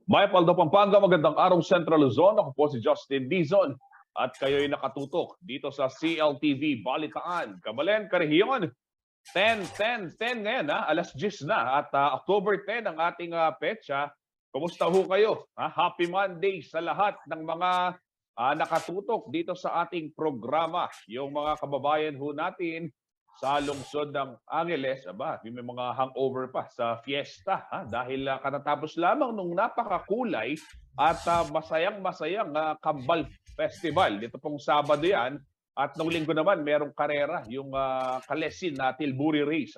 Maya Paldo, Pampanga, magandang araw Central Luzon. Ako po si Justin Dizon at kayo'y nakatutok dito sa CLTV Balitaan. Kabalen, Karehiyon, 10 ngayon, alas 10 na at October 10 ang ating petsa. Kumusta ho kayo? Happy Monday sa lahat ng mga nakatutok dito sa ating programa. Yung mga kababayan ho natin sa lungsod ng Angeles, may mga hangover pa sa fiesta dahil katatapos lamang nung napakakulay at masayang-masayang Kambal Festival. Dito pong Sabado yan at nung linggo naman merong karera, yung Kalesin na Tilbury Race.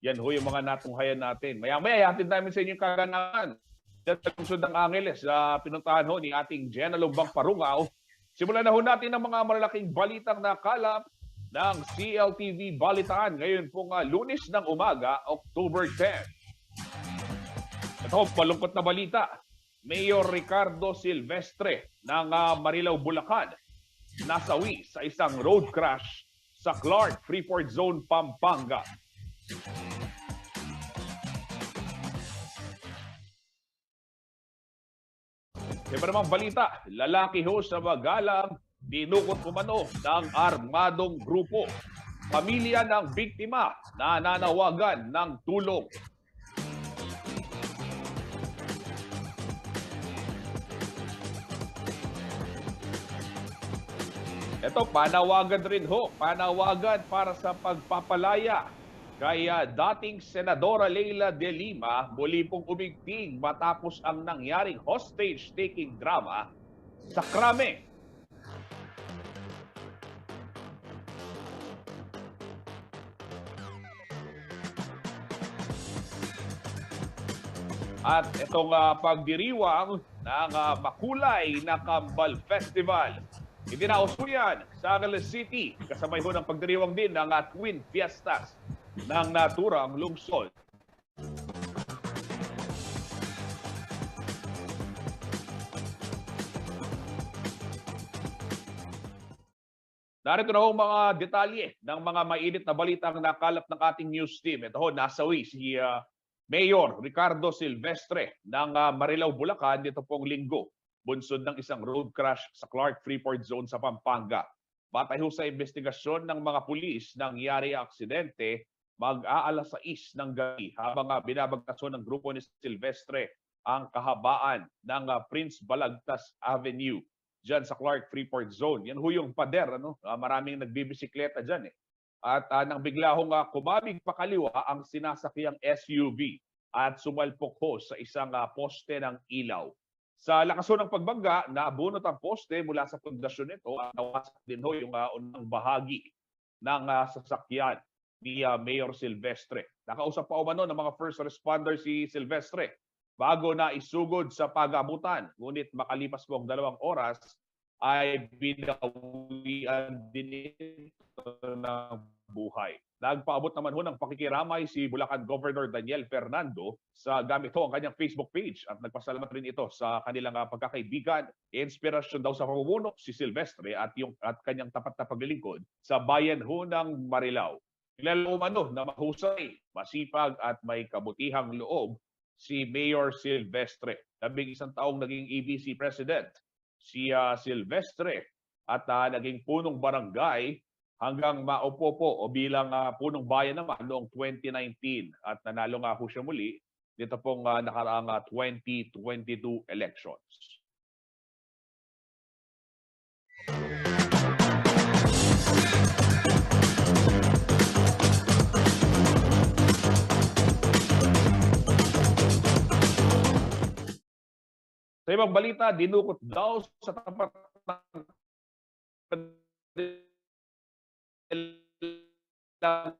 Yan ho yung mga natunghayan natin. Maya-maya hatid namin sa inyo yung kaganahan. Sa lungsod ng Angeles, pinuntahan ho ni ating Jenna Lumbang Parungaw. Simulan na ho natin ang mga malalaking balitang nakalap ng CLTV Balitaan ngayon pong Lunes ng umaga, October 10. Ito, malungkot na balita. Mayor Ricardo Silvestre ng Marilao, Bulacan nasawi sa isang road crash sa Clark Freeport Zone, Pampanga. Iba namang balita, lalaki ho sa Magalang dinukot umano ng armadong grupo. Pamilya ng biktima na nanawagan ng tulong. Ito, panawagan rin ho. Panawagan para sa pagpapalaya kay dating Senadora Leila de Lima muli pong umigting matapos ang nangyaring hostage-taking drama sa Krame. At itong pagdiriwang ng makulay na Kambal Festival. Idinauso yan sa Angeles City. Kasabay ho ng pagdiriwang din ng Twin Fiestas ng naturang lungsod. Narito na ho mga detalye ng mga mainit na balitang nakalap ng ating news team. Ito ho, nasawi si Mayor Ricardo Silvestre ng Marilao, Bulacan dito pong linggo. Bunsod ng isang road crash sa Clark Freeport Zone sa Pampanga. Batay ho sa investigasyon ng mga pulis, nangyari ang aksidente mag-aalas 6 ng gabi habang binabagtason ng grupo ni Silvestre ang kahabaan ng Prince Balagtas Avenue dyan sa Clark Freeport Zone. Yan ho yung pader, maraming nagbibisikleta dyan. At nang bigla hong kumabig pakaliwa ang sinasakyang SUV at sumalpok ho sa isang poste ng ilaw. Sa lakas ho ng pagbangga, nabunot ang poste mula sa pundasyon nito at nawasak din ho yung unang bahagi ng sasakyan ni Mayor Silvestre. Nakausap pa umano ng mga first responder si Silvestre bago na isugod sa pag-abutan. Ngunit makalipas po ang 2 oras, ay binawian din ito ng buhay. Nagpaabot naman ho ng pakikiramay si Bulacan Governor Daniel Fernando sa gamit ho ang kanyang Facebook page at nagpasalamat rin ito sa kanilang pagkakaibigan. Inspirasyon daw sa pamumuno si Silvestre at kanyang tapat na paglilingkod sa bayan ho ng Marilao. Kilala umano na mahusay, masipag at may kabutihang loob si Mayor Silvestre. 11 taong naging EBC President si Silvestre at naging punong barangay hanggang maupo po o bilang punong bayan naman noong 2019 at nanalo nga po siya muli dito pong nakaraang 2022 elections. Sa ibang balita, dinukot daw sa tapat ng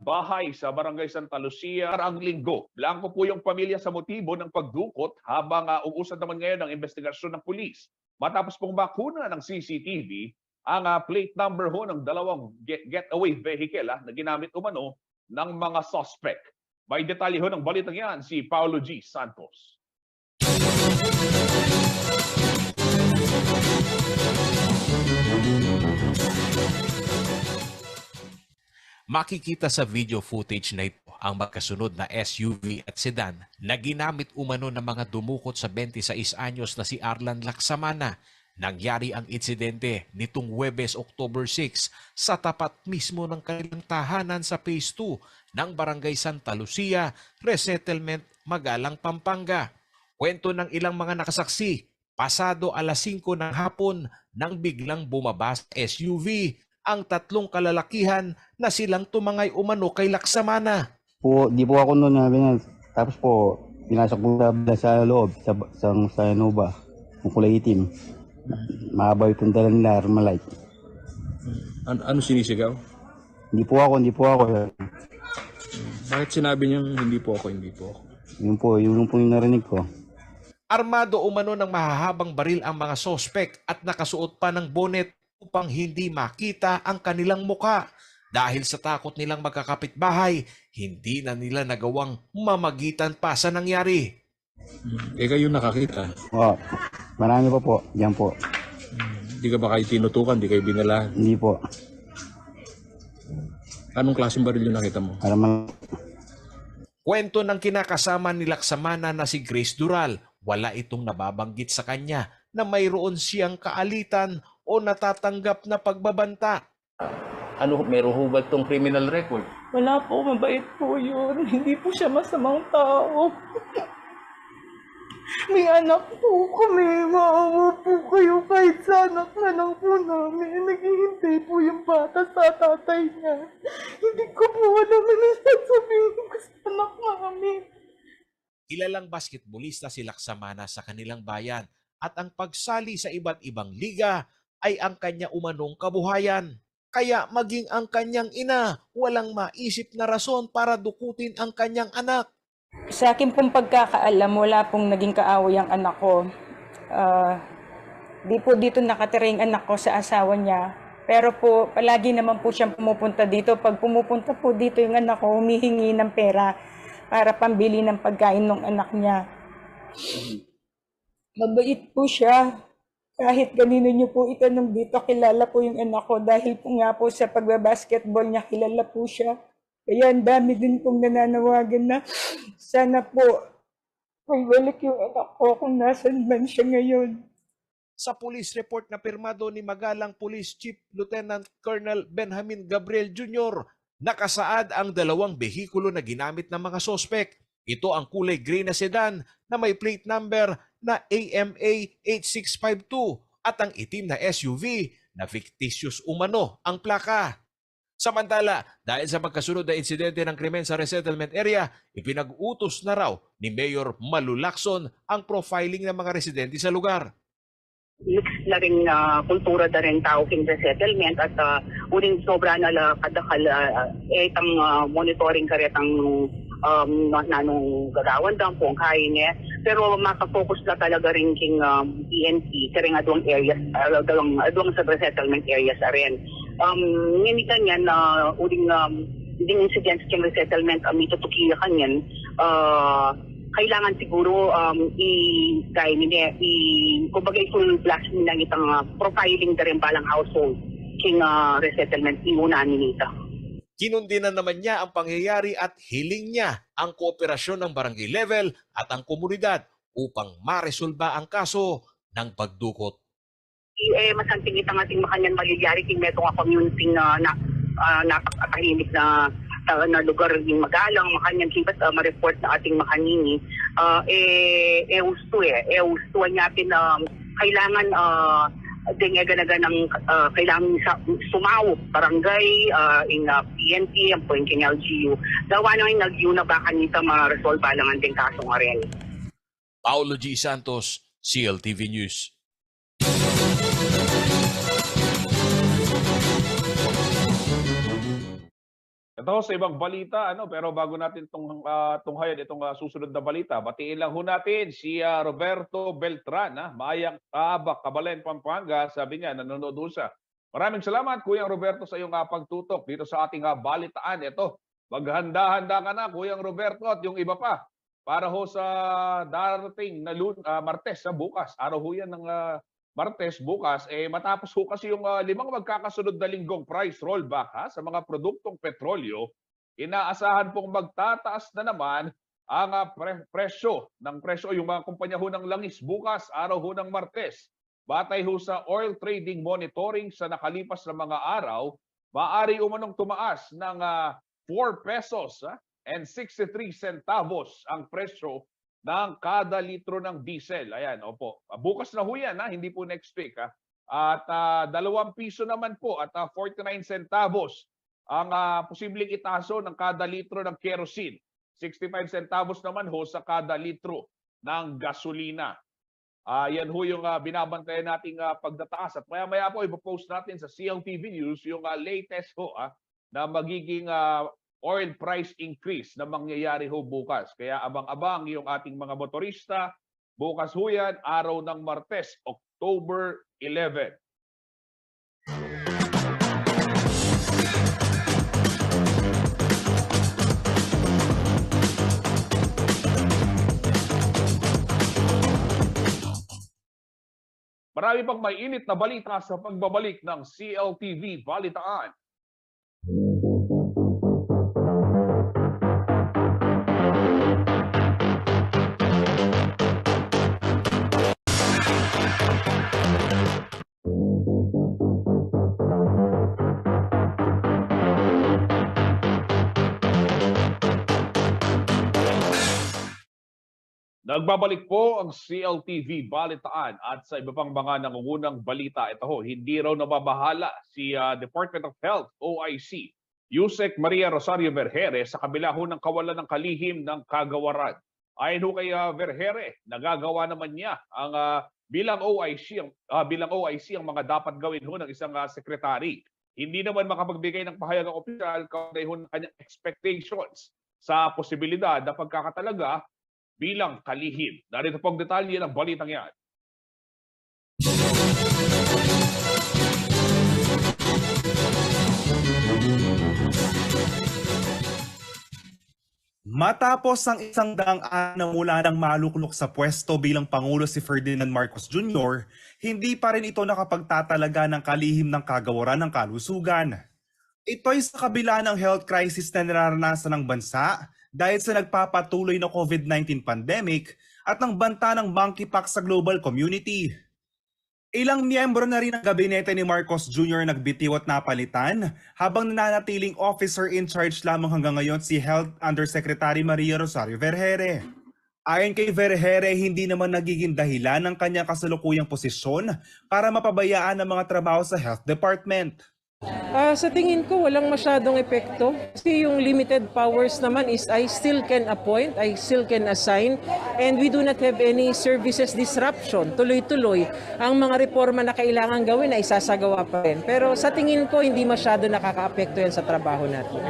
bahay sa Barangay Santa Lucia ang linggo. Blanco po yung pamilya sa motibo ng pagdukot habang uusad naman ngayon ang investigasyon ng pulis. Matapos pong makuna ng CCTV ang plate number ho ng dalawang getaway vehicle na ginamit umano ng mga suspect. May detalye ho ng balitang yan si Paulo G. Santos. Makikita sa video footage na ito ang magkasunod na SUV at sedan na ginamit umano ng mga dumukot sa 26 anyos na si Arlan Laksamana. Nangyari ang insidente nitong Huwebes, October 6 sa tapat mismo ng kanilang tahanan sa Phase 2 ng Barangay Santa Lucia, Resettlement, Magalang, Pampanga. Kwento ng ilang mga nakasaksi, pasado alas 5 ng hapon nang biglang bumaba sa SUV ang tatlong kalalakihan na silang tumangay umano kay Laksamana. Di po ako noon tapos po, pinasok po sa loob, sa Nova, yung kulay itim. Mahaba yung dala nila, Armalite. Ano sinisigaw? Hindi po ako. Bakit sinabi niyang hindi po ako? Yun po yung narinig ko. Armado umano ng mahahabang baril ang mga sospek at nakasuot pa ng bonnet upang hindi makita ang kanilang muka. Dahil sa takot nilang magkakapitbahay, hindi na nila nagawang mamagitan pa sa nangyari. Kayo nakakita. Marami pa po, diyan po. Hindi ka ba kayo tinutukan? Hindi kayo binalahan? Hindi po. Anong klaseng baril yung nakita mo? Kwento ng kinakasama ni Laksamana na si Grace Dural, wala itong nababanggit sa kanya na mayroon siyang kaalitan o natatanggap na pagbabanta. Meron ho ba itong criminal record? Wala po, mabait po yun. Hindi po siya masamang tao. May anak po kami. Maawa po kayo kahit sa anak na lang po namin. Naghihintay po yung bata sa tatay niya. Hindi ko po alam na sasabihin ko sa anak namin. Kilalang basketballista si Laksamana sa kanilang bayan at ang pagsali sa iba't ibang liga ay ang kanya umanong kabuhayan. Kaya maging ang kanyang ina walang maisip na rason para dukutin ang kanyang anak. Sa akin pong pagkakaalam, wala pong naging kaaway ang anak ko. Di po dito nakatira yung anak ko sa asawa niya. Pero po, palagi naman po siyang pumupunta dito. Pag pumupunta po dito yung anak ko, humihingi ng pera para pambili ng pagkain ng anak niya. Mabait po siya. Kahit ganino niyo po itanong dito, kilala po yung anak ko dahil po nga po sa pagbabasketball niya, kilala po siya. Kaya ang dami din pong nananawagan na sana po magbalik yung anak ko kung nasan man siya ngayon. Sa police report na pirmado ni Magalang Police Chief Lieutenant Colonel Benjamin Gabriel Jr., nakasaad ang dalawang behikulo na ginamit ng mga sospek. Ito ang kulay gray na sedan na may plate number na AMA 8652 at ang itim na SUV na fictitious umano ang plaka. Samantala, dahil sa magkasunod na insidente ng krimen sa resettlement area, ipinag-utos na raw ni Mayor Malu Lacson ang profiling ng mga residente sa lugar. Mixed na rin kultura na rin tao king resettlement at uling sobra na kadakal itang monitoring karetang nanong gagawan daw po ang kain niya. Pero makafocus na talaga rin king PNP sa rin adwang areas, adwang sa resettlement areas rin. Nginika niyan na uling ding incidents king resettlement amito tukiya kanyan kailangan siguro kumbaga i-full blast nila itang profiling na rin balang household king resettlement iunahan nila. Kinundinan naman niya ang pangyayari at hiling niya ang kooperasyon ng barangay level at ang komunidad upang maresolba ang kaso ng pagdukot. Masanting itang ating makanyan magyayari king meto nga community na napakatahimik na lugar yung Magalang, makanyan kibat ma-report na ating makanini. Gusto natin kailangan ganaganang kailangan sumaw barangay in PNP ang point king LGU gawa na yung nag-una ba kanita ma-resolve lang ang kaso nga rin. Paulo G. Santos, CLTV News. Ito sa ibang balita, pero bago natin tunghayan itong susunod na balita, batiin lang ho natin si Roberto Beltran, Mayang Kaabak, Kabalen, Pampanga. Sabi niya, nanonood ho siya. Maraming salamat, Kuyang Roberto, sa iyong pagtutok dito sa ating balitaan. Ito, maghanda-handa ka na, Kuyang Roberto, at yung iba pa, para ho sa darating na Martes, bukas. Araw ho yan ng Martes bukas, matapos ho kasi yung 5 magkakasunod na linggong price rollback sa mga produktong petrolyo, inaasahan pong magtataas na naman ang presyo yung mga kumpanya ho ng langis bukas, araw ho ng Martes. Batay ho sa oil trading monitoring sa nakalipas na mga araw, maaari umanong tumaas ng 4 pesos and 63 centavos ang presyo ng kada litro ng diesel. Ayan, opo. Bukas na ho yan, hindi po next week. At 2 piso naman po at 49 centavos ang posibleng itaso ng kada litro ng kerosene. 65 centavos naman ho sa kada litro ng gasolina. Yan ho yung binabantayan nating pagtataas. At maya-maya po ipopost natin sa CLTV News yung latest ho na magiging oil price increase na mangyayari ho bukas. Kaya abang-abang yung ating mga motorista. Bukas ho yan, araw ng Martes, October 11. Marami pang may init na balita sa pagbabalik ng CLTV Balitaan. Nagbabalik po ang CLTV Balitaan at sa iba pang mga nangungunang balita. Ito ho, hindi raw nababahala si Department of Health, OIC, Yusek Maria Rosario Vergere sa kabila ho ng kawalan ng kalihim ng kagawaran. Ayon ho kay Vergere, nagagawa naman niya ang bilang OIC ang mga dapat gawin ho ng isang sekretary. Hindi naman makapagbigay ng pahayagang opisyal kaugnay ho ng kanyang expectations sa posibilidad na pagkakatalaga bilang kalihim. Narito pong detalye ng balitang yan. Matapos ang 100 na mula ng maluklok sa pwesto bilang Pangulo si Ferdinand Marcos Jr., hindi pa rin ito nakapagtatalaga ng kalihim ng kagawaran ng kalusugan. Ito'y sa kabila ng health crisis na nararanasan ng bansa dahil sa nagpapatuloy na COVID-19 pandemic at ng banta ng monkeypox sa global community. Ilang miyembro na rin ng gabinete ni Marcos Jr. nagbitiw at napalitan habang nananatiling officer in charge lamang hanggang ngayon si Health Undersecretary Maria Rosario Vergere. Ayon kay Vergere, hindi naman nagiging dahilan ng kanyang kasalukuyang posisyon para mapabayaan ang mga trabaho sa Health Department. Sa tingin ko walang masyadong epekto kasi yung limited powers naman is I still can appoint, I still can assign, and we do not have any services disruption. Tuloy-tuloy ang mga reforma na kailangan gawin ay isasagawa pa rin. Pero sa tingin ko hindi masyado nakakaapekto yan sa trabaho natin.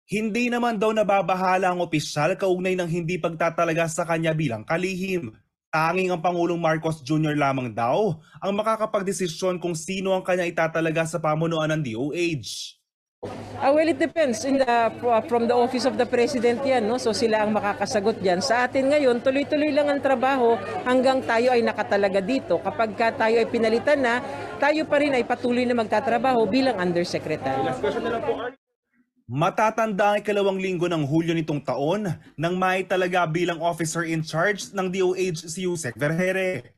Hindi naman daw nababahala ang opisyal kaugnay ng hindi pagtatalaga sa kanya bilang kalihim. Tanging ang Pangulong Marcos Jr. lamang daw ang makakapagdesisyon kung sino ang kanya itatalaga sa pamunuan ng DOH. Well, it depends from the office of the President yan, no? So sila ang makakasagot dyan. Sa atin ngayon, tuloy-tuloy lang ang trabaho hanggang tayo ay nakatalaga dito. Kapag tayo ay pinalitan na, tayo pa rin ay patuloy na magtatrabaho bilang Undersecretary. Last question na lang po, matatanda ang 2 linggo ng Hulyo nitong taon nang maitalaga bilang officer in charge ng DOH si Yusek Vergere.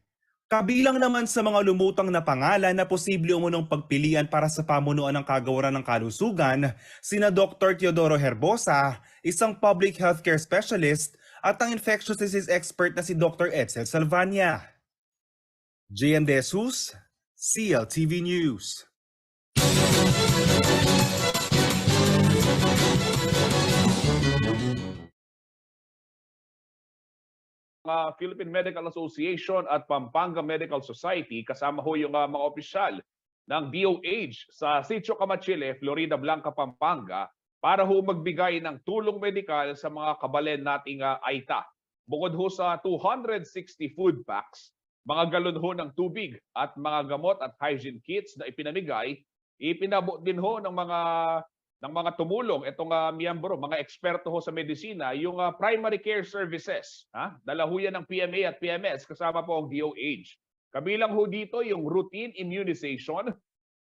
Kabilang naman sa mga lumutang na pangalan na posible umunong pagpilian para sa pamunuan ng kagawaran ng kalusugan, sina Dr. Teodoro Herbosa, isang public healthcare specialist, at ang infectious disease expert na si Dr. Edsel Salvania. JM De Jesus, CLTV News. Philippine Medical Association at Pampanga Medical Society, kasama ho yung mga opisyal ng DOH sa Sitio Camachile, Florida Blanca, Pampanga, para ho magbigay ng tulong medikal sa mga kabalen nating AITA. Bukod ho sa 260 food packs, mga galon ho ng tubig at mga gamot at hygiene kits na ipinamigay, ipinabot din ho ng mga tumulong, itong miyembro, mga eksperto ho sa medisina, yung primary care services. Dala ho yan ng PMA at PMS, kasama po ang DOH. Kabilang ho dito yung routine immunization,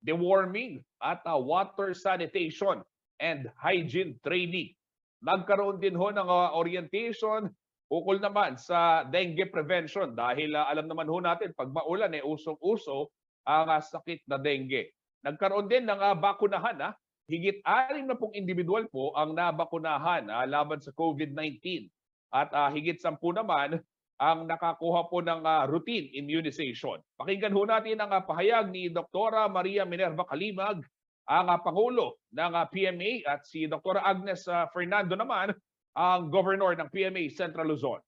deworming at water sanitation and hygiene training. Nagkaroon din ho ng orientation ukol naman sa dengue prevention dahil alam naman ho natin pag maulan usong-uso ang sakit na dengue. Nagkaroon din ng bakunahan. Higit 60 individual po ang nabakunahan laban sa COVID-19 at higit 10 naman ang nakakuha po ng routine immunization. Pakinggan ho natin ang pahayag ni Dr. Maria Minerva Kalimag, ang Pangulo ng PMA, at si Dr. Agnes Fernando naman, ang Governor ng PMA Central Luzon.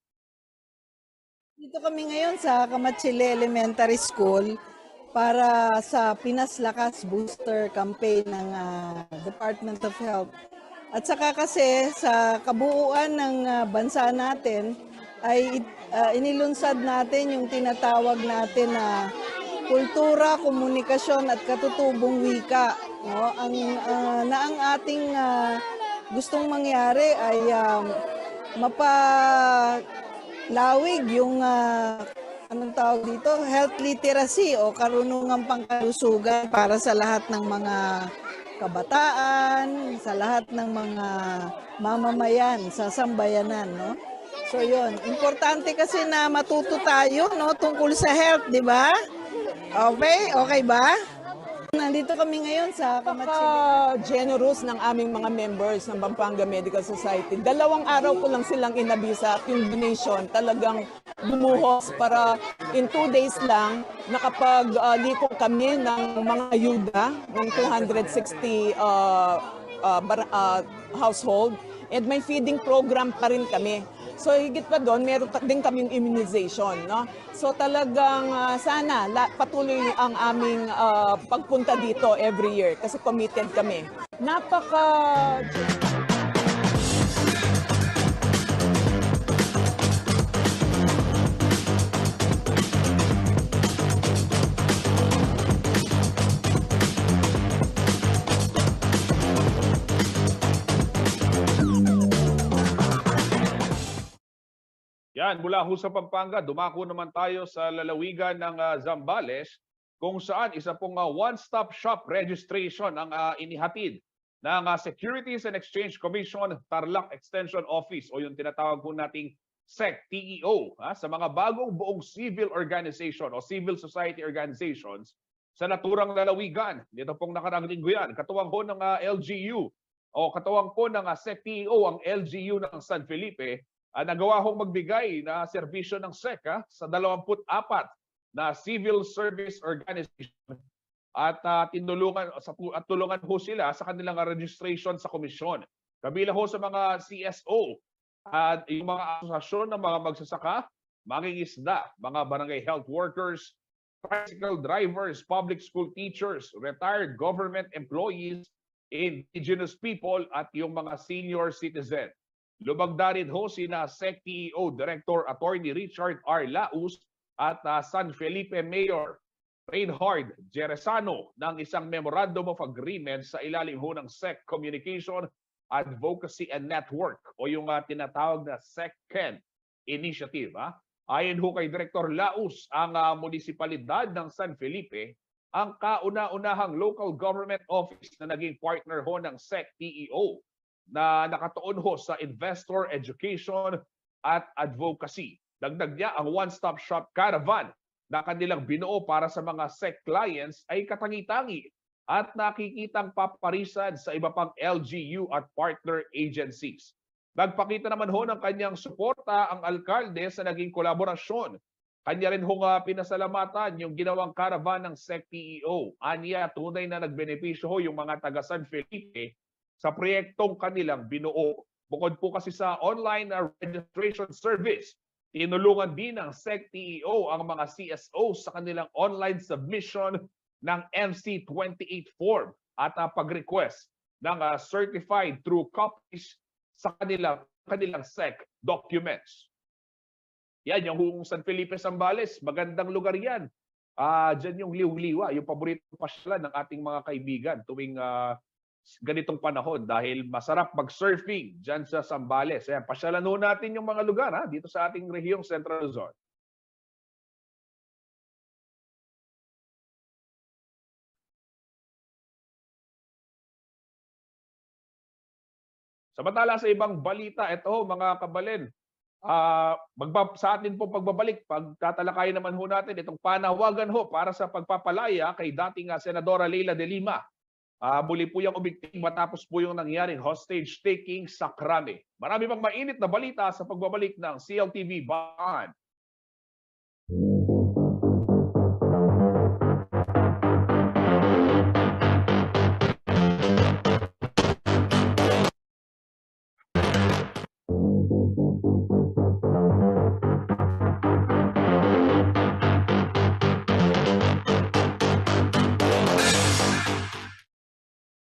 Dito kami ngayon sa Kamatsili Elementary School para sa Pinas Lakas Booster Campaign ng Department of Health. At saka kasi sa kabuuan ng bansa natin ay inilunsad natin yung tinatawag natin na kultura, komunikasyon at katutubong wika. No? Ang ating gustong mangyari ay mapalawig yung anong tawag dito, health literacy o karunungang pangkalusugan para sa lahat ng mga kabataan, sa lahat ng mga mamamayan sa sambayanan, no? So yun, importante kasi na matuto tayo, no, tungkol sa health, di ba? Okay ba? Nandito kami ngayon sa Kamatsili. Generous ng aming mga members ng Pampanga Medical Society. 2 araw ko lang silang inabisa at yung donation talagang bumuhos para in 2 days lang nakapag-liko kami ng mga ayuda ng 260 household and may feeding program pa rin kami. So higit pa doon, meron din kaming immunization. No? So talagang sana patuloy ang aming pagpunta dito every year kasi committed kami. Yan, mula ho sa Pampanga, dumako naman tayo sa lalawigan ng Zambales kung saan isa pong one-stop shop registration ang inihatid ng Securities and Exchange Commission Tarlac Extension Office o yung tinatawag po nating SEC-TEO sa mga bagong buong civil organization o civil society organizations sa naturang lalawigan. Dito pong nakaraang linggo yan. Katuwang po ng LGU o katuwang po ng SEC-TEO ang LGU ng San Felipe. Nagawa hong magbigay na serbisyo ng SEC sa 24 na civil service organization at tulungan ho sila sa kanilang registration sa komisyon. Kabilang ho sa mga CSO at yung mga asosasyon ng mga magsasaka, mangingisda, mga barangay health workers, tricycle drivers, public school teachers, retired government employees, indigenous people at yung mga senior citizen. Lumagda rin ho sina SEC-TEO Director Attorney Richard R. Laus at San Felipe Mayor Reinhard Jeresano ng isang Memorandum of Agreement sa ilalim ho ng SEC Communication, Advocacy and Network o yung tinatawag na SEC-CEN Initiative. Ayon ho kay Director Laus, ang munisipalidad ng San Felipe ang kauna-unahang local government office na naging partner ho ng SEC-TEO na nakatuon ho sa investor education at advocacy. Dagdag niya, ang one-stop shop caravan na kanilang binuo para sa mga SEC clients ay katangi-tangi at nakikitang paparisan sa iba pang LGU at partner agencies. Nagpakita naman ho ng kanyang suporta ang alkalde sa naging kolaborasyon. Kanya rin ho pinasalamatan yung ginawang caravan ng SEC-TEO. Aniya, tunay na nagbenepisyo ho yung mga taga San Felipe sa proyektong kanilang binuo. Bukod po kasi sa online registration service, tinulungan din ng SEC-TEO ang mga CSO sa kanilang online submission ng MC28 form at pag-request ng certified true copies sa kanilang SEC documents. Yan, yung San Felipe Zambales, magandang lugar yan. Diyan yung Liw-Liwa, yung paboritong pasyalan ng ating mga kaibigan tuwing ganitong panahon dahil masarap mag-surfing dyan sa Zambales. Ayan, pasyalan ho natin yung mga lugar dito sa ating rehiyong Central Luzon. Samantala sa ibang balita, ito ho, mga kabalen, sa atin po pagbabalik, pagtatalakayin naman ho natin itong panawagan ho para sa pagpapalaya kay dating Senadora Leila de Lima. Muli po yung ubigting matapos po yung nangyaring hostage taking sa Krame. Marami pang mainit na balita sa pagbabalik ng CLTV Band.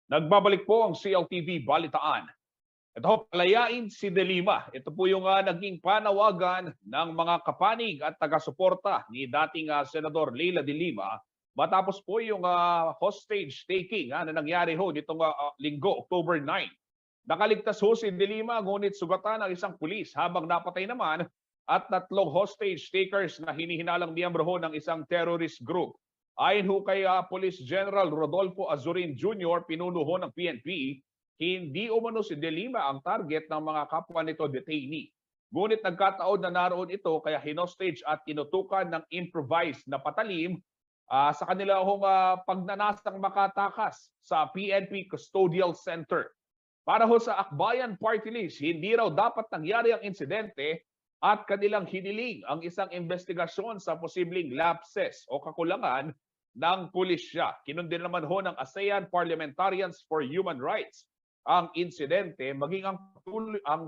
Nagbabalik po ang CLTV Balitaan. Ito ho, palayain si De Lima. Ito po yung naging panawagan ng mga kapanig at taga-suporta ni dating Senador Leila de Lima matapos po yung hostage taking na nangyari ho nitong linggo, October 9. Nakaligtas ho si De Lima ngunit sugatan ng isang pulis habang napatay naman at 3 hostage takers na hinihinalang miyembro ho ng isang terrorist group. Ayon ho kay Police General Rodolfo Azurin Jr., pinuno ho ng PNP, hindi umano si De Lima ang target ng mga kapwa nito detainee. Ngunit nagkataon na naroon ito kaya hinostage at tinutukan ng improvised na patalim sa kanila hong pagnanasang makatakas sa PNP Custodial Center. Para ho sa Akbayan Party List, hindi raw dapat nangyari ang insidente at kanilang hiniling ang isang investigasyon sa posibleng lapses o kakulangan ng pulisya. Kinundin naman ho ng ASEAN Parliamentarians for Human Rights ang insidente maging ang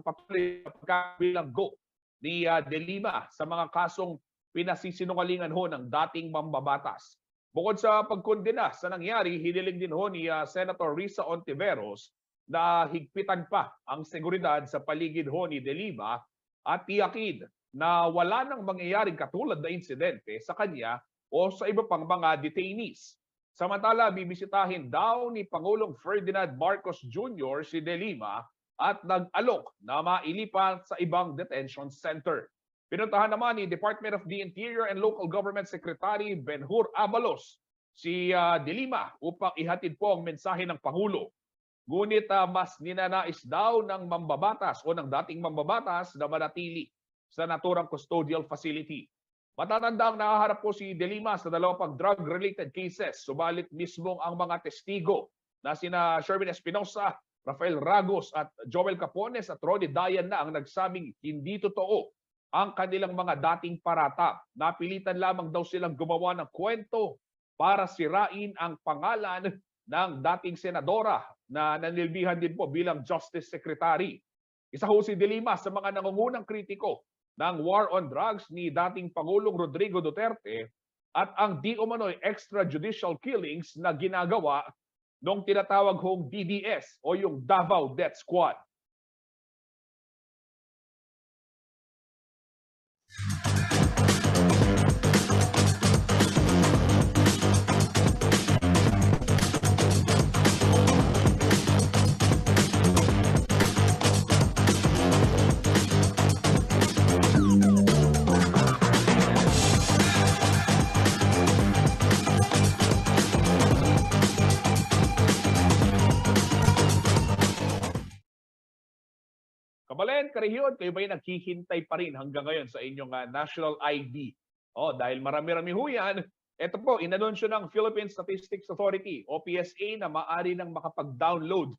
patuloy na pagkabilanggo ni De Lima sa mga kasong pinasisinungalingan ho ng dating mambabatas. Bukod sa pagkondena sa nangyari, hiniling din ho ni Senator Risa Ontiveros na higpitan pa ang seguridad sa paligid ho ni De Lima at tiyakin na wala nang mangyayaring katulad na insidente sa kanya o sa iba pang mga detainees. Samantala, bibisitahin daw ni Pangulong Ferdinand Marcos Jr. si De Lima at nag-alok na mailipat sa ibang detention center. Pinuntahan naman ni Department of the Interior and Local Government Secretary Benhur Abalos si De Lima upang ihatid po ang mensahe ng Pangulo. Ngunit mas ninanais daw ng mambabatas o ng dating mambabatas na manatili sa naturang custodial facility. Matatandang nakaharap po si De Lima sa 2 pang drug-related cases, subalit mismong ang mga testigo na sina Sherwin Espinosa, Rafael Ragos at Joel Capones at Ronnie Dayan na ang nagsabing hindi totoo ang kanilang mga dating paratang. Napilitan lamang daw silang gumawa ng kwento para sirain ang pangalan ng dating senadora na nanilbihan din po bilang Justice Secretary. Isa ho si De Lima sa mga nangungunang kritiko ng war on drugs ni dating Pangulong Rodrigo Duterte at ang di umano'y extrajudicial killings na ginagawa nung tinatawag hong DDS o yung Davao Death Squad. Kabalen, Karehiyon, kayo ba'y naghihintay pa rin hanggang ngayon sa inyong national ID? Dahil marami-rami ho yan, ito po, inanunsyo ng Philippine Statistics Authority o PSA na maaari nang makapag-download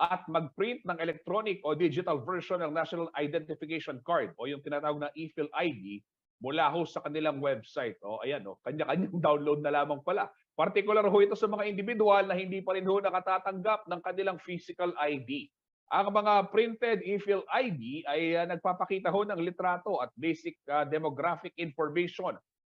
at mag-print ng electronic o digital version ng National Identification Card o yung tinatawag na ePhilID mula ho sa kanilang website. Ayan, kanya-kanyang download na lamang pala. Particular ho ito sa mga individual na hindi pa rin ho nakatatanggap ng kanilang physical ID. Ang mga printed ePhilID ay nagpapakita ho ng litrato at basic demographic information.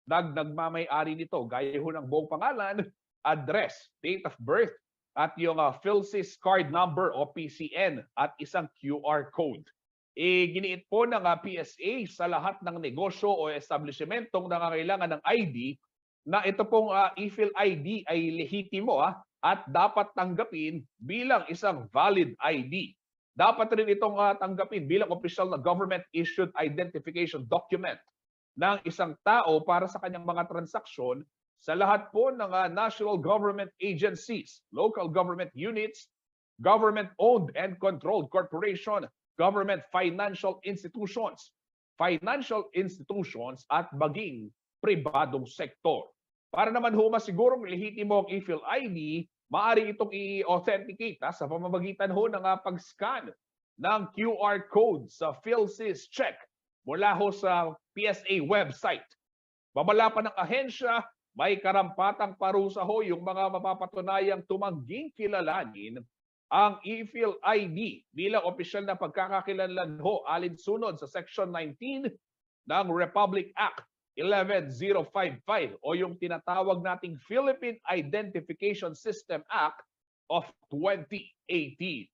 Nagmamay-ari nito gaya ho ng buong pangalan, address, date of birth, at yung PhilSys card number o PCN at isang QR code. Giniit po ng PSA sa lahat ng negosyo o establishmentong nangangailangan ng ID na ito pong ePhilID ay lehitimo at dapat tanggapin bilang isang valid ID. Dapat rin itong tanggapin bilang official na government-issued identification document ng isang tao para sa kanyang mga transaksyon sa lahat po ng national government agencies, local government units, government-owned and controlled corporation, government financial institutions at maging pribadong sektor. Para naman masigurong lehitimo ang e-Phil ID, maaari itong i-authenticate sa pamamagitan ng pag-scan ng QR code sa PhilSys Check mula sa PSA website. Babala pa ng ahensya, may karampatang parusa yung mga mapapatunayang tumangging kilalanin ang e-Phil ID bilang opisyal na pagkakakilanlan alinsunod sa Section 19 ng Republic Act 11055 o yung tinatawag nating Philippine Identification System Act of 2018.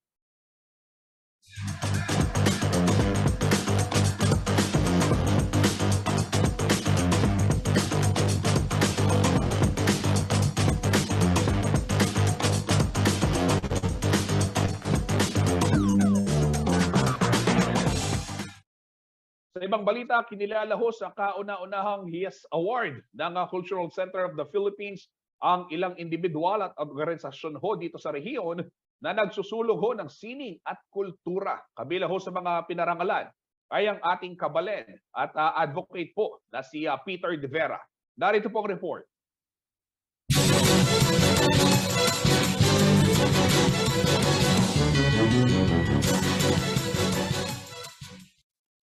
Sa ibang balita, kinilala sa kauna-unahang HIAS Award ng Cultural Center of the Philippines ang ilang individual at organisasyon dito sa rehiyon na nagsusulong ng sining at kultura. Kabila sa mga pinarangalan ay ang ating kabalen at advocate na si Peter De Vera. Narito po ang report.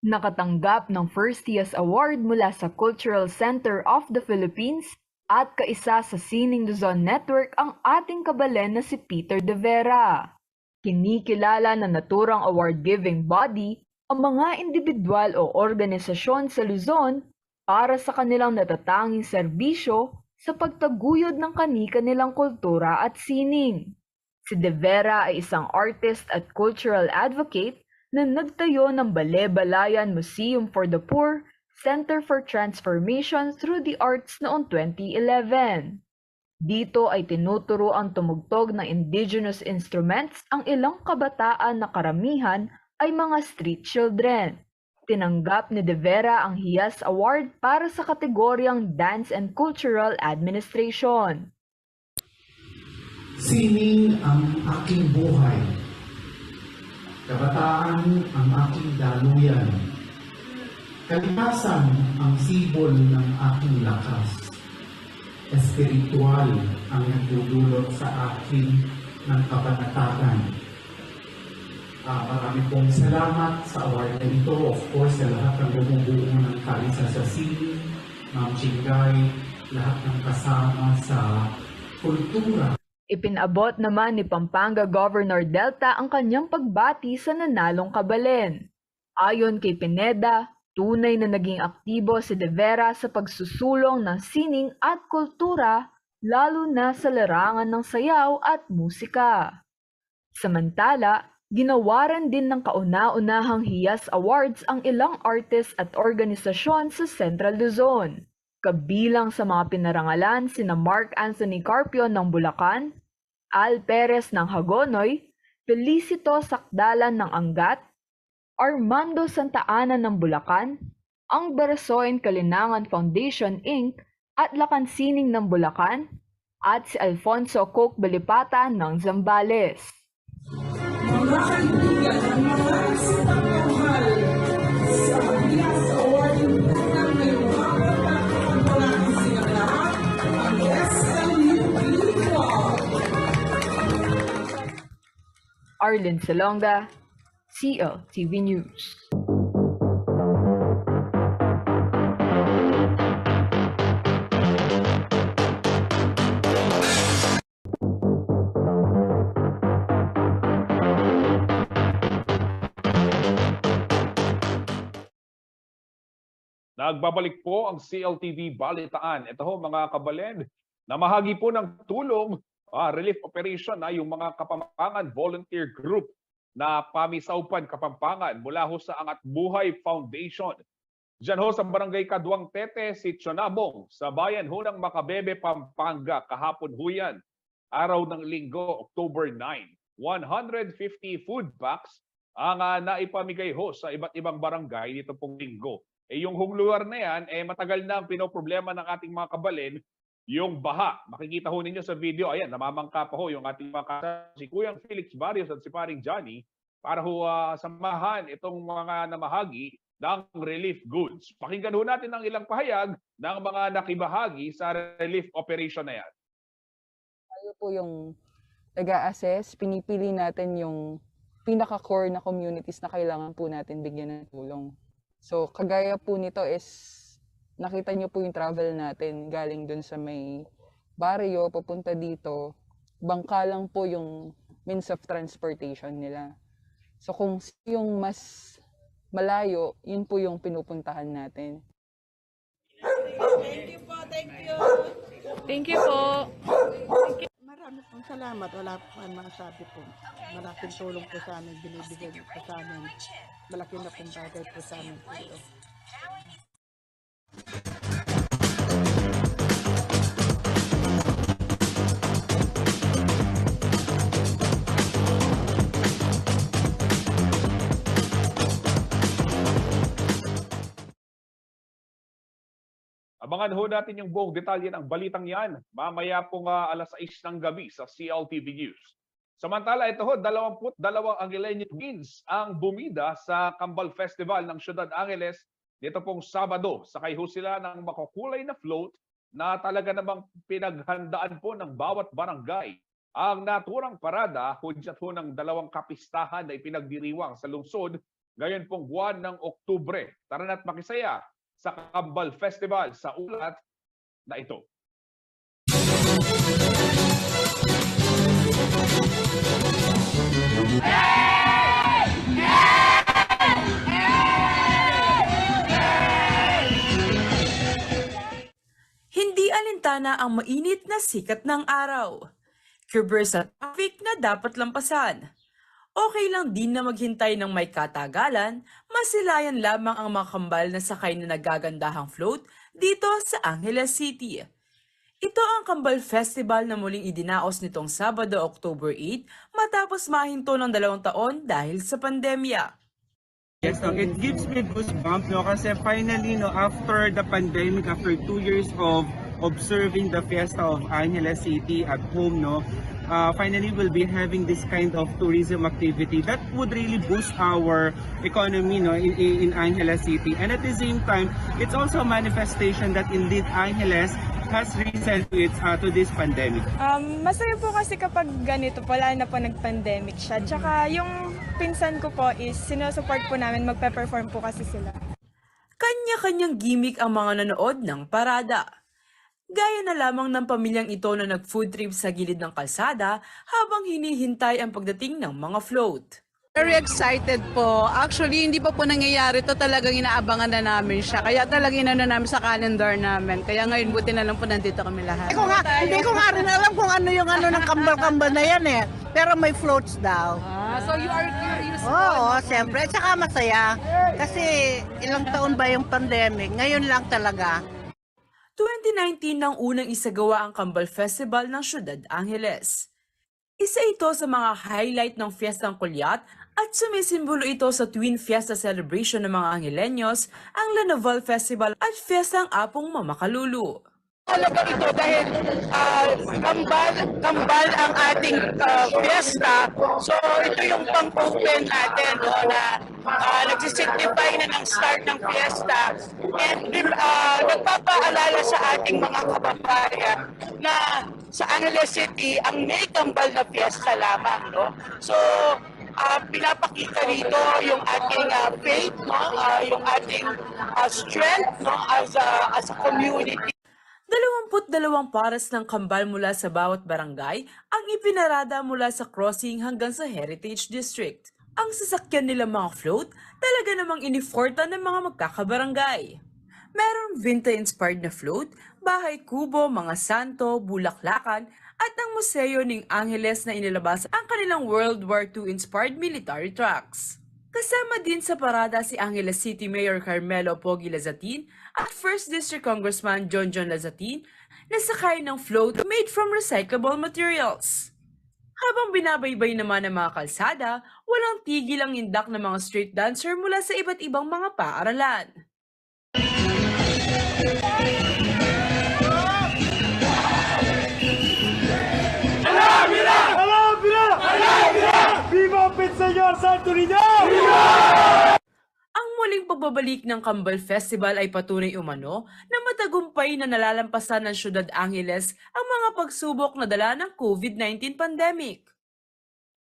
Nakatanggap ng First HIAS Award mula sa Cultural Center of the Philippines at kaisa sa Sining Luzon Network ang ating kabalen na si Peter De Vera. Kinikilala na naturang award-giving body ang mga individual o organisasyon sa Luzon para sa kanilang natatanging serbisyo sa pagtaguyod ng kani-kanilang kultura at sining. Si De Vera ay isang artist at cultural advocate na nagtayo ng Balebalayan Museum for the Poor, Center for Transformation through the Arts noong 2011. Dito ay tinuturo ang tumugtog ng indigenous instruments ang ilang kabataan na karamihan ay mga street children. Tinanggap ni De Vera ang HIAS Award para sa kategoryang Dance and Cultural Administration. Sining ang aking buhay. Kabataan ang aking daluyan. Kalikasan ang sibol ng aking lakas. Espiritual ang nagdudulot sa akin ng kabanatagan. Marami pong salamat sa award na ito. Of course, sa lahat ng bumubuo ng kaisa sa sining, Ma'am Chingay, lahat ng kasama sa kultura. Ipinabot naman ni Pampanga Governor Delta ang kanyang pagbati sa nanalong kabalen. Ayon kay Pineda, tunay na naging aktibo si De Vera sa pagsusulong ng sining at kultura, lalo na sa larangan ng sayaw at musika. Samantala, ginawaran din ng kauna-unahang HIAS Awards ang ilang artist at organisasyon sa Central Luzon. Kabilang sa mga pinarangalan sina Mark Anthony Carpio ng Bulacan, Al Perez ng Hagonoy, Felicito Sakdalan ng Angat, Armando Santa Ana ng Bulacan, ang Barasoen Kalinangan Foundation Inc. at Lakansining ng Bulacan, at si Alfonso Coke Balipata ng Zambales. Mga kaibigan ng mga sitang sa HIAS Award ng ngayong araw na kapagpalain silang lahat ang SLUP Club. Arlene Salonga, CLTV News. Nagbabalik po ang CLTV Balitaan. Ito mga kabalen, namahagi po ng tulong relief operation yung mga Kapampangan Volunteer Group na Pamisaupan Kapampangan mula sa Angat Buhay Foundation. Diyan sa Barangay Kaduang Tete, si Chonabong, sa bayan ng Makabebe, Pampanga, kahapon yan, araw ng Linggo, October 9. 150 food packs ang naipamigay sa iba't ibang barangay dito pong linggo. Yung lugar na yan, matagal na ang pinoproblema ng ating mga kabalen yung baha. Makikita ho ninyo sa video, ayan, namamangka pa ho yung ating mga kasama, si Kuyang Felix Barrios at si Paring Johnny, para ho samahan itong mga namahagi ng relief goods. Pakinggan ho natin ang ilang pahayag ng mga nakibahagi sa relief operation na yan. Tayo po yung nag-a-assess, pinipili natin yung pinaka-core na communities na kailangan po natin bigyan ng tulong. So, kagaya po nito is, nakita nyo po yung travel natin galing dun sa may barrio, papunta dito, bangka lang po yung means of transportation nila. So, kung yung mas malayo, yun po yung pinupuntahan natin. Thank you po, thank you. Thank you po. Marami pong salamat. Wala po ang masabi po. Malaking tulong po sa amin, binibigay po sa amin. Malaki na pong bagay po sa amin po ito. Abangan ho natin yung buong detalye ng balitang yan. Mamaya pong alas 6 ng gabi sa CLTV News. Samantala, ito ho, 22 Angeleno Twins ang bumida sa Kambal Festival ng Ciudad Angeles dito pong Sabado. Sakay ho sila ng makukulay na float na talaga namang pinaghandaan po ng bawat barangay. Ang naturang parada, hudyat ho ng 2 kapistahan na ipinagdiriwang sa lungsod ngayon pong buwan ng Oktubre. Tara na't makisaya sa Kambal Festival sa ulat na ito. Hindi alintana ang mainit na sikat ng araw. Curber sa traffic na dapat lampasan. Okay lang din na maghintay ng may katagalan, masilayan lamang ang mga kambal na sakay na nagagandahang float dito sa Angeles City. Ito ang Kambal Festival na muling idinaos nitong Sabado, October 8, matapos mahinto ng 2 taon dahil sa pandemya. Yes, no, it gives me goosebumps, no, kasi finally, no, after the pandemic, after 2 years of observing the Fiesta of Angeles City at home, no, finally we'll be having this kind of tourism activity that would really boost our economy, no, in Angeles City. And at the same time, it's also a manifestation that indeed Angeles has risen to this pandemic. Masaya po kasi kapag ganito po, lalo na po nag-pandemic siya. Tsaka yung pinsan ko po is sinusupport po namin, magpe-perform po kasi sila. Kanya-kanyang gimmick ang mga nanood ng parada. Gaya na lamang ng pamilyang ito na nag-food trip sa gilid ng kalsada habang hinihintay ang pagdating ng mga float. Very excited po. Actually, hindi pa po nangyayari to, talagang inaabangan na namin siya. Kaya talagang inano namin sa calendar namin. Kaya ngayon, buti na lang po nandito kami lahat. Hindi ko nga rin alam kung ano yung ano ng kambal-kambal na yan eh. Pero may floats daw. So you are curious? Oo, siyempre. Tsaka masaya. Kasi ilang taon ba yung pandemic? Ngayon lang talaga. 2019 nang unang isagawa ang Kambal Festival ng Ciudad Angeles. Isa ito sa mga highlight ng Fiestang Kulyat at sumisimbolo ito sa Twin Fiesta celebration ng mga Angelenos, ang La Naval Festival at Fiestang Apong Mamakalulu. Talaga ito dahil kambal ang ating fiesta. So ito yung pang-open natin, no, na nagsisignify na ng start ng fiesta. And nagpapaalala sa ating mga kababayan na sa Angeles City ang may kambal na fiesta lamang. No? So pinapakita rito yung ating faith, no? Yung ating strength, no? as a community. 22 pares ng kambal mula sa bawat barangay ang ipinarada mula sa crossing hanggang sa Heritage District. Ang sasakyan nila mga float talaga namang iniforta ng mga magkakabarangay. Merong Vinta-inspired na float, bahay kubo, mga santo, bulaklakan, at ang museo ng Angeles na inilabas ang kanilang World War II inspired military trucks. Kasama din sa parada si Angeles City Mayor Carmelo Pogi Lazatin at 1st District Congressman John Lazatin na sakay ng float made from recyclable materials. Habang binabaybay naman ng mga kalsada, walang tigil ang indak ng mga street dancer mula sa iba't ibang mga paaralan. Señor Santo Niño! Ang muling pagbabalik ng Kambal Festival ay patunay umano na matagumpay na nalalampasan ng Ciudad Angeles ang mga pagsubok na dala ng COVID-19 pandemic.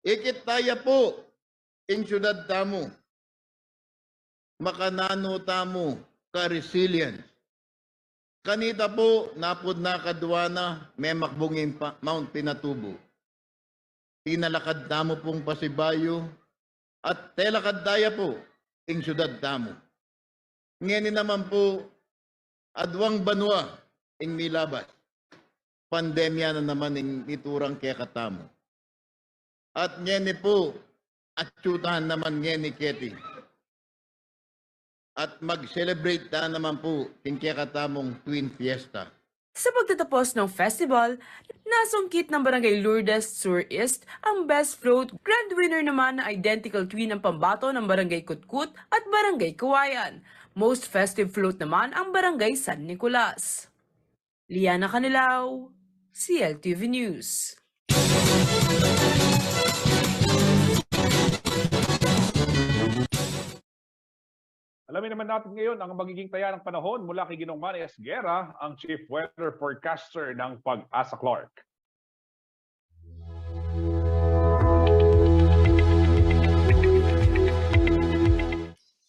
Ikit tayo po in Ciudad Tamo. Makanano tamo ka resilience. Kanita po napod na kadwana may makbungin pa Mount Pinatubo. Tinalakad tamo pong Pasibayo at telakad daya po in Ciudad Tamo. Ngeni naman po adwang banwa in Milabas. Pandemya na naman in iturang Kekatamo. At ngeni po atyutahan naman ngeni Keti. At mag-celebrate na naman po in Kekatamong Twin Fiesta. Sa pagtatapos ng festival, nasungkit ng Barangay Lourdes Sur East ang Best Float. Grand winner naman na identical twin ng pambato ng Barangay Kutkut at Barangay Kawayan. Most festive float naman ang Barangay San Nicolas. Liana Canilao, CLTV News. Alamin naman natin ngayon ang magiging taya ng panahon mula kay Ginong Manny Esguera, ang Chief Weather Forecaster ng Pag-asa Clark.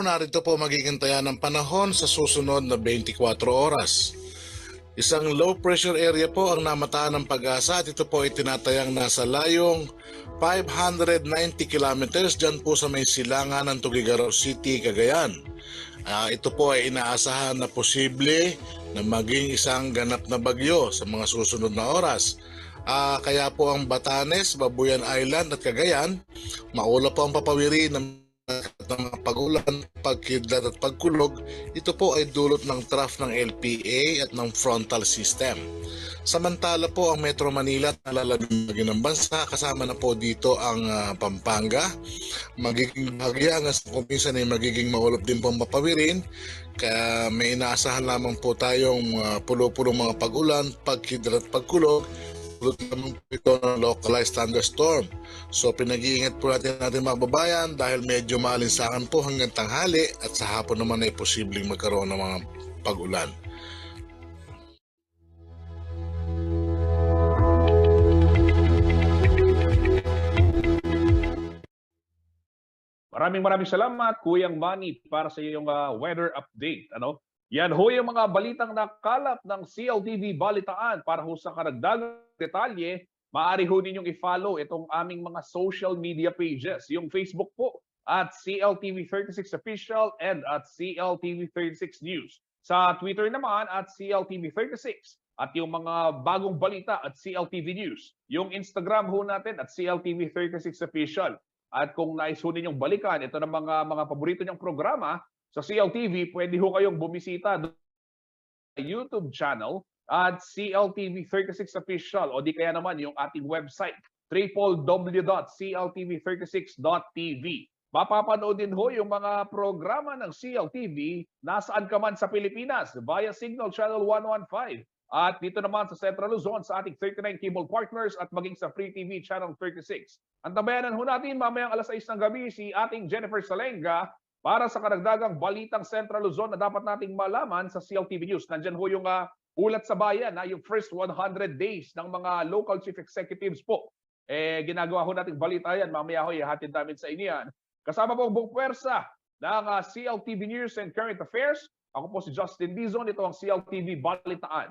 Narito po magiging taya ng panahon sa susunod na 24 oras. Isang low pressure area po ang namataan ng Pag-asa at ito po ay tinatayang nasa layong 590 kilometers dyan po sa may silangan ng Tuguegarao City, Cagayan. Ito po ay inaasahan na posible na maging isang ganap na bagyo sa mga susunod na oras. Kaya po ang Batanes, Babuyan Island at Cagayan, maula po ang papawiri ng mga pag-ulan, pagkidlat at pagkulog. Ito po ay dulot ng trough ng LPA at ng frontal system. Samantala po ang Metro Manila at nalalagay ng bansa, kasama na po dito ang Pampanga. Magiging bahagya hanggang sa kuminsan ay magiging maulap din po ang mapawirin. Kaya may inaasahan lamang po tayong pulo-pulong mga pag-ulan, pagkidlat at pagkulog. Dulot naman po ito ng localized thunderstorm. So pinag-iingat po natin mga babayan dahil medyo maalinsangan po hanggang tanghali at sa hapon naman ay posibleng magkaroon ng mga pag-ulan. Maraming salamat, Kuyang Manny, para sa iyong weather update. Yan ho yung mga balitang nakalap ng CLTV Balitaan. Para ho sa karagdagang detalye, maaari ho ninyong i-follow itong aming mga social media pages. Yung Facebook po at CLTV36 Official and at CLTV36 News. Sa Twitter naman at CLTV36 at yung mga bagong balita at CLTV News. Yung Instagram ho natin at CLTV36 Official. At kung nais ho ninyong balikan, ito ng mga paborito niyong programa sa CLTV, pwede ho kayong bumisita sa YouTube channel at CLTV36 Official o di kaya naman yung ating website www.cltv36.tv. Mapapanood din ho yung mga programa ng CLTV nasaan ka man sa Pilipinas via Signal Channel 115. At dito naman sa Central Luzon sa ating 39 cable partners at maging sa Free TV Channel 36. Antabayanan ho natin mamayang alas 6 ng gabi si ating Jennifer Salenga para sa karagdagang balitang Central Luzon na dapat nating malaman sa CLTV News. Nandyan ho yung ulat sa bayan, yung first 100 days ng mga local chief executives po. Ginagawa ho nating balita yan. Mamaya ho, ihatid namin sa inyo yan. Kasama po ang buong pwersa ng CLTV News and Current Affairs. Ako po si Justin Dizon. Ito ang CLTV Balitaan.